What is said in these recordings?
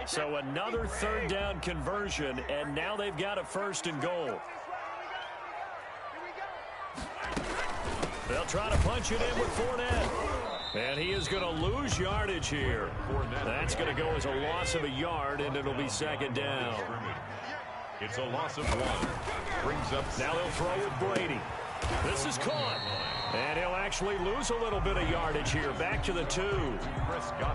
So another third down conversion, and now they've got a 1st and goal. They'll try to punch it in with Fournette. And he is going to lose yardage here. That's going to go as a loss of a yard, and it'll be 2nd down. It's a loss of 1. Brings up. Now they'll throw with Brady. This is caught. And he'll actually lose a little bit of yardage here. Back to the 2.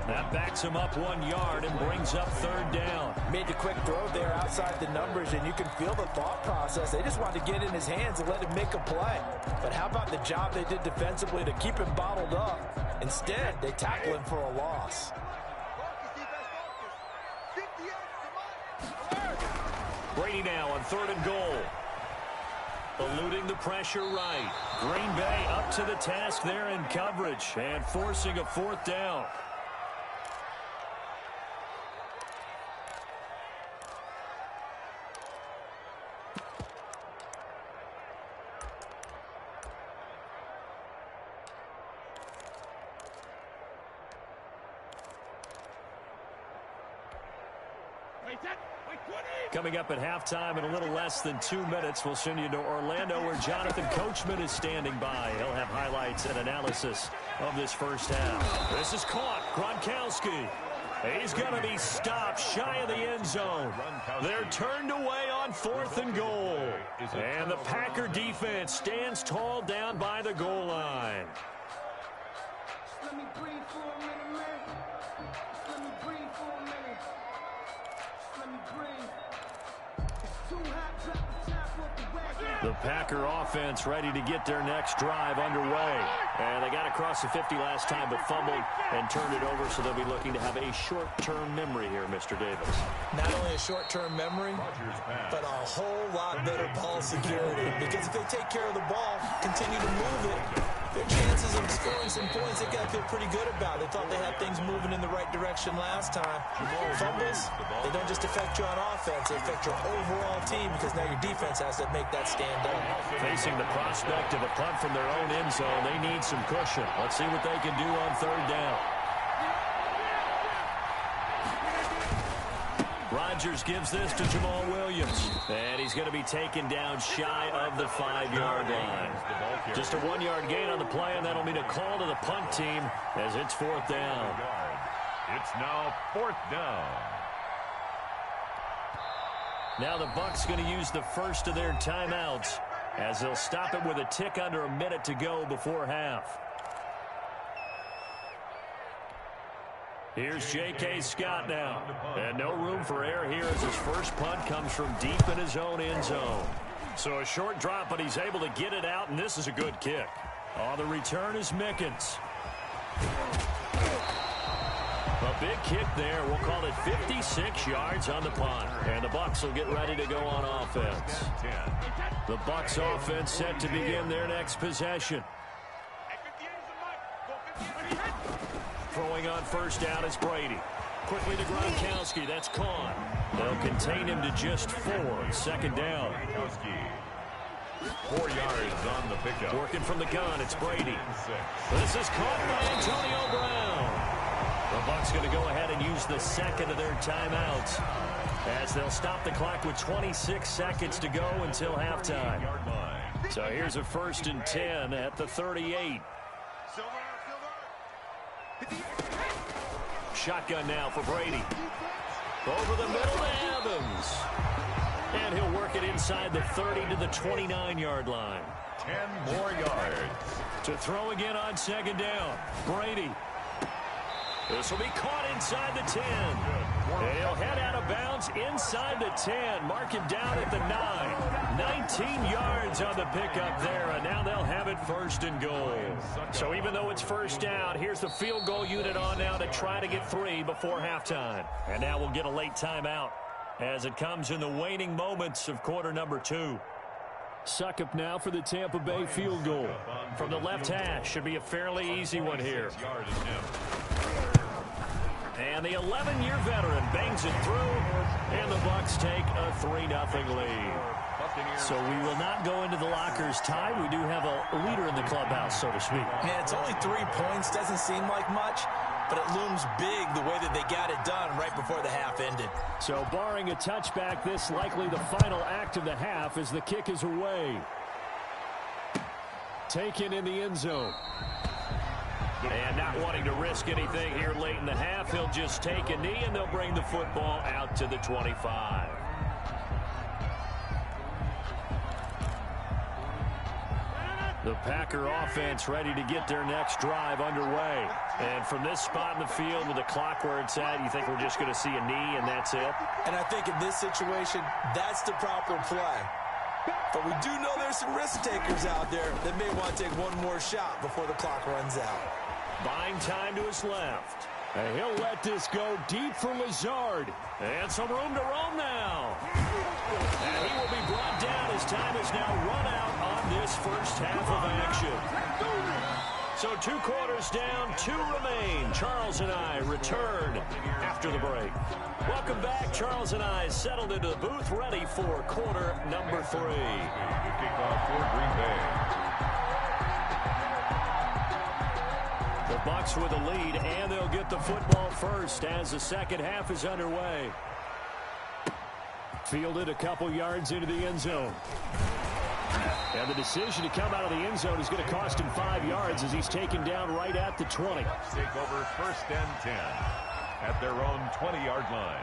That backs him up 1 yard and brings up 3rd down. Made the quick throw there outside the numbers, and you can feel the thought process. They just wanted to get in his hands and let him make a play. But how about the job they did defensively to keep him bottled up? Instead, they tackle him for a loss. Brady now on 3rd and goal. Eluding the pressure right. Green Bay up to the task there in coverage and forcing a 4th down. Coming up at halftime in a little less than 2 minutes, we'll send you to Orlando where Jonathan Coachman is standing by. He'll have highlights and analysis of this first half. This is caught. Gronkowski. He's going to be stopped shy of the end zone. They're turned away on 4th and goal. And the Packer defense stands tall down by the goal line. Let me breathe for a minute, man. Let me breathe for a minute. Let me breathe. It's too hot, drop the top off the wagon. The Packer offense ready to get their next drive underway. And they got across the 50 last time, but fumbled and turned it over, so they'll be looking to have a short-term memory here, Mr. Davis. Not only a short-term memory, but a whole lot better ball security. Because if they take care of the ball, continue to move it, their chances of scoring some points, they got to feel pretty good about. They thought they had things moving in the right direction last time. Fumbles, they don't just affect you on offense, they affect your overall team because now your defense has to make that stand up. Facing the prospect of a punt from their own end zone, they need some cushion. Let's see what they can do on 3rd down. Rodgers gives this to Jamal Williams. And he's going to be taken down shy of the 5-yard line. Just a 1-yard gain on the play, and that'll mean a call to the punt team as it's 4th down. It's now 4th down. Now the Bucs going to use the first of their timeouts as they'll stop it with a tick under a minute to go before half. Here's J.K. Scott now. And no room for error here as his first punt comes from deep in his own end zone. So a short drop, but he's able to get it out, and this is a good kick. On the return is Mickens. A big kick there. We'll call it 56 yards on the punt. And the Bucs will get ready to go on offense. The Bucs offense set to begin their next possession. Throwing on 1st down is Brady. Quickly to Gronkowski. That's caught. They'll contain him to just 4. 2nd down. 4 yards on the pickup. Working from the gun, it's Brady. This is caught by Antonio Brown. The Bucs going to go ahead and use the 2nd of their timeouts as they'll stop the clock with 26 seconds to go until halftime. So here's a 1st and 10 at the 38. Shotgun now for Brady. Over the middle to Evans. And he'll work it inside the 30 to the 29-yard line. 10 more yards. To throw again on 2nd down. Brady. This will be caught inside the 10. And he'll head out of bounds inside the 10. Mark him down at the 9. 19 yards on the pickup there, and now they'll have it 1st and goal. So even though it's 1st down, here's the field goal unit on now to try to get 3 before halftime. And now we'll get a late timeout as it comes in the waning moments of quarter number 2. Suckup now for the Tampa Bay field goal. From the left hash, should be a fairly easy one here. And the 11-year veteran bangs it through, and the Bucs take a 3-0 lead. So we will not go into the lockers tied. We do have a leader in the clubhouse, so to speak. Yeah, it's only 3 points. Doesn't seem like much. but it looms big the way that they got it done right before the half ended. So barring a touchback, this likely the final act of the half as the kick is away. Taken in the end zone. And not wanting to risk anything here late in the half, he'll just take a knee and they'll bring the football out to the 25. The Packer offense ready to get their next drive underway. And from this spot in the field with the clock where it's at, you think we're just going to see a knee and that's it? And I think in this situation, that's the proper play. But we do know there's some risk takers out there that may want to take one more shot before the clock runs out. Buying time to his left. And he'll let this go deep for Lazard. And some room to roam now. And he will be brought down as time is now run out on this first half of action. So 2 quarters down, 2 remain. Charles and I return after the break. Welcome back. Charles and I settled into the booth, ready for quarter number 3. Kickoff for Green Bay. The Bucs with a lead, and they'll get the football first as the second half is underway. Fielded a couple yards into the end zone. And the decision to come out of the end zone is going to cost him 5 yards as he's taken down right at the 20. Take over 1st and 10 at their own 20-yard line.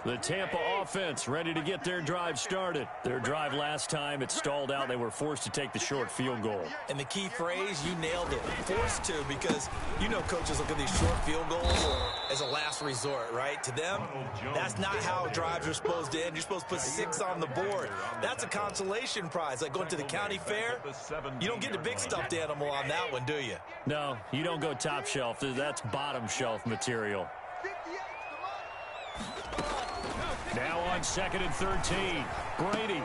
The Tampa offense ready to get their drive started. Their drive last time, it stalled out. They were forced to take the short field goal. And the key phrase, you nailed it. Forced to, because you know coaches look at these short field goals as a last resort, right? To them, that's not how drives are supposed to end. You're supposed to put 6 on the board. That's a consolation prize, like going to the county fair. You don't get the big stuffed animal on that one, do you? No, you don't go top shelf. That's bottom shelf material. Now on 2nd and 13. Brady.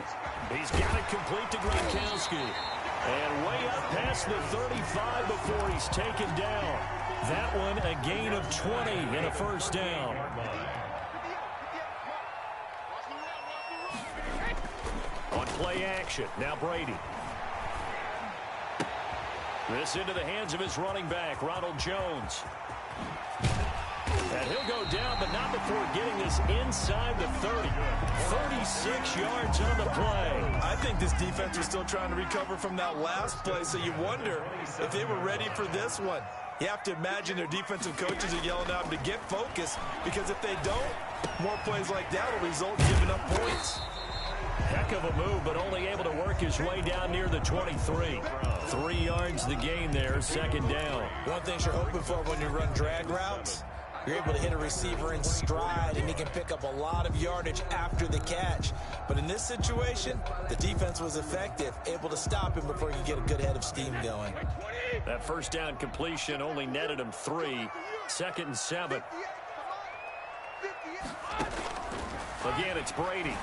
He's got it complete to Gronkowski. And way up past the 35 before he's taken down. That one a gain of 20 and a first down. On play action. Now Brady. This into the hands of his running back, Ronald Jones. And he'll go down, but not before getting this inside the 30. 36 yards on the play. I think this defense was still trying to recover from that last play, so you wonder if they were ready for this one. You have to imagine their defensive coaches are yelling at them to get focused, because if they don't, more plays like that will result in giving up points. Heck of a move, but only able to work his way down near the 23. 3 yards the gain there, 2nd down. One thing you're hoping for when you run drag routes, you're able to hit a receiver in stride, and he can pick up a lot of yardage after the catch. But in this situation, the defense was effective, able to stop him before he could get a good head of steam going. That first down completion only netted him 3. 2nd and 7. Again, it's Brady.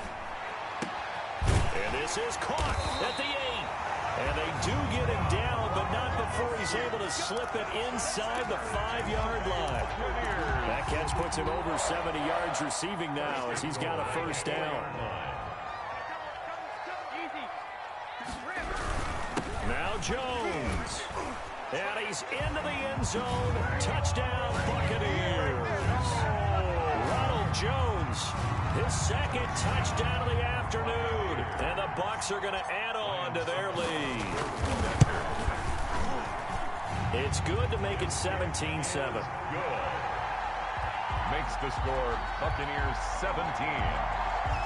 And this is caught at the 8. And they do get him down, but not before he's able to slip it inside the 5-yard line. That catch puts him over 70 yards receiving now as he's got a first down. Now Jones. And he's into the end zone. Touchdown, Buccaneers. Ronald Jones, his 2nd touchdown of the afternoon. And the Bucs are going to add on to their lead. It's good to make it 17-7. Good. Makes the score Buccaneers 17.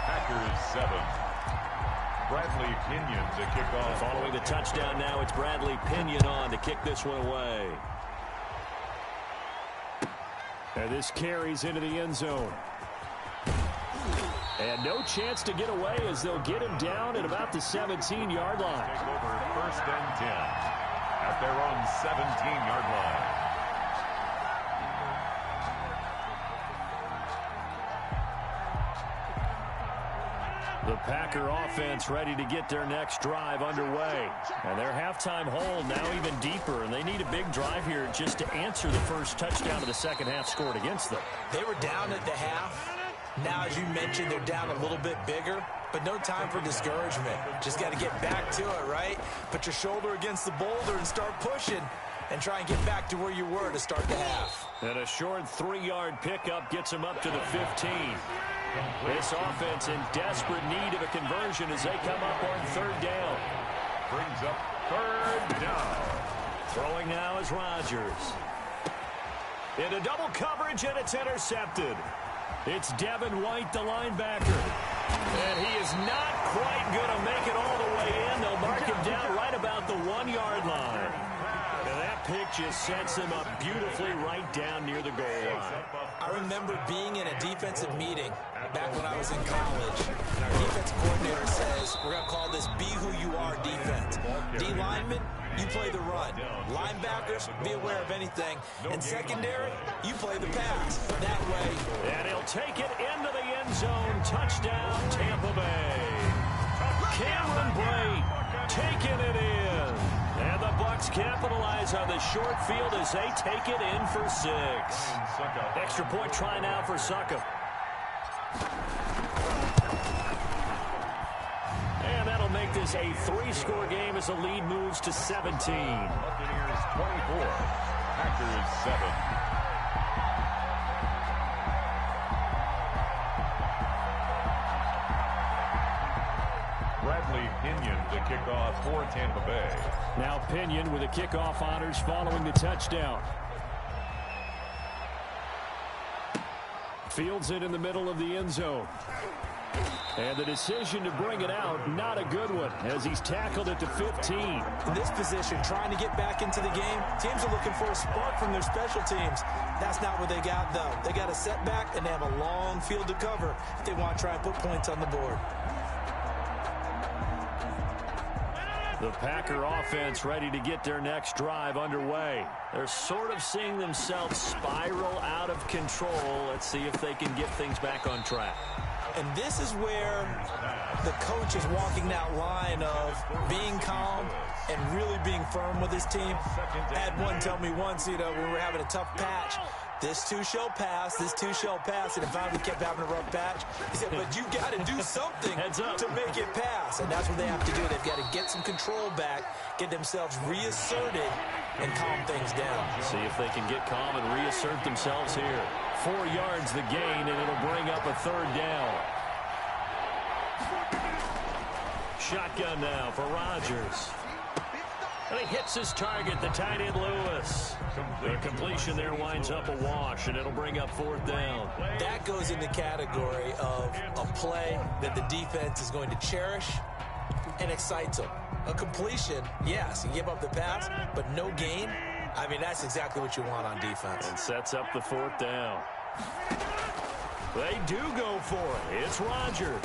Packers 7. Bradley Pinion to kick off. Following the touchdown now, it's Bradley Pinion on to kick this one away. And this carries into the end zone. And no chance to get away as they'll get him down at about the 17-yard line. Take over 1st and 10 at their own 17-yard line. The Packer offense ready to get their next drive underway. And their halftime hole now even deeper, and they need a big drive here just to answer the first touchdown of the second half scored against them. They were down at the half. Now, as you mentioned, they're down a little bit bigger, but no time for discouragement. Just got to get back to it, right? Put your shoulder against the boulder and start pushing and try and get back to where you were to start the half. And a short 3-yard pickup gets them up to the 15. This offense in desperate need of a conversion as they come up on third down. Brings up third down. Throwing now is Rodgers. Into double coverage, and it's intercepted. It's Devin White, the linebacker. And he is not quite going to make it all the way in. They'll mark him down right about the 1-yard line. And that pick just sets him up beautifully right down near the goal line. I remember being in a defensive meeting back when I was in college, and our defense coordinator says, we're going to call this be who you are defense. D linemen, you play the run. Linebackers, be aware of anything. And secondary, you play the pass. That way. And he'll take it into the end zone. Touchdown, Tampa Bay. Cameron Brate taking it in. And the Bucs capitalize on the short field as they take it in for 6. Extra point try now for Suckup. And that'll make this a 3-score game as the lead moves to 17. Buccaneers 24, Packers 7. Bradley Pinion to kick off for Tampa Bay. Now Pinion with the kickoff honors following the touchdown. Fields it in the middle of the end zone. And the decision to bring it out, not a good one, as he's tackled it to 15. In this position, trying to get back into the game, teams are looking for a spark from their special teams. That's not what they got, though. They got a setback, and they have a long field to cover if they want to try and put points on the board. The Packer offense ready to get their next drive underway. They're sort of seeing themselves spiral out of control. Let's see if they can get things back on track. And this is where the coach is walking that line of being calm and really being firm with his team. I had one tell me once, when we were having a tough patch, this too shall pass, this too shall pass. And if I kept having a rough patch, he said, but you got to do something to make it pass. And that's what they have to do. They've got to get some control back, get themselves reasserted, and calm things down. See if they can get calm and reassert themselves here. 4 yards the gain, and it'll bring up a third down. Shotgun now for Rodgers. And he hits his target, the tight end Lewis. The completion there winds up a wash, and it'll bring up 4th down. That goes in the category of a play that the defense is going to cherish and excites them. A completion, yes, you give up the pass, but no gain. I mean, that's exactly what you want on defense. And sets up the 4th down. They do go for it. It's Rodgers.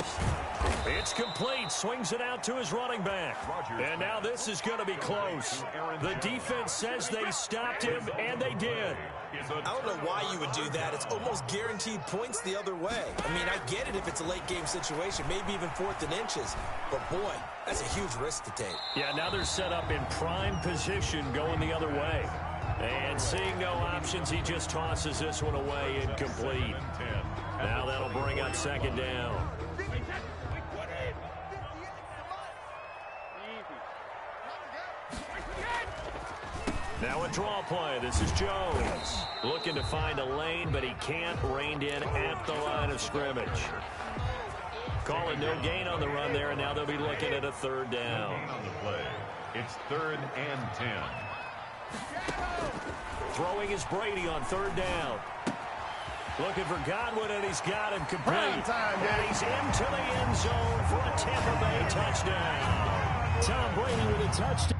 It's complete. Swings it out to his running back. And now this is going to be close. The defense says they stopped him, and they did. I don't know why you would do that. It's almost guaranteed points the other way. I mean, I get it if it's a late game situation, maybe even 4th and inches. But, boy, that's a huge risk to take. Yeah, now they're set up in prime position going the other way. And seeing no options, he just tosses this one away incomplete. Now that'll bring up 2nd down. Now a draw play. This is Jones. Looking to find a lane, but he can't. Reined in at the line of scrimmage. Calling no gain on the run there, and now they'll be looking at a 3rd down. On the play, it's 3rd and 10. Throwing is Brady on 3rd down. Looking for Godwin, and he's got him complete. And he's into the end zone for a Tampa Bay touchdown. Tom Brady with a touchdown.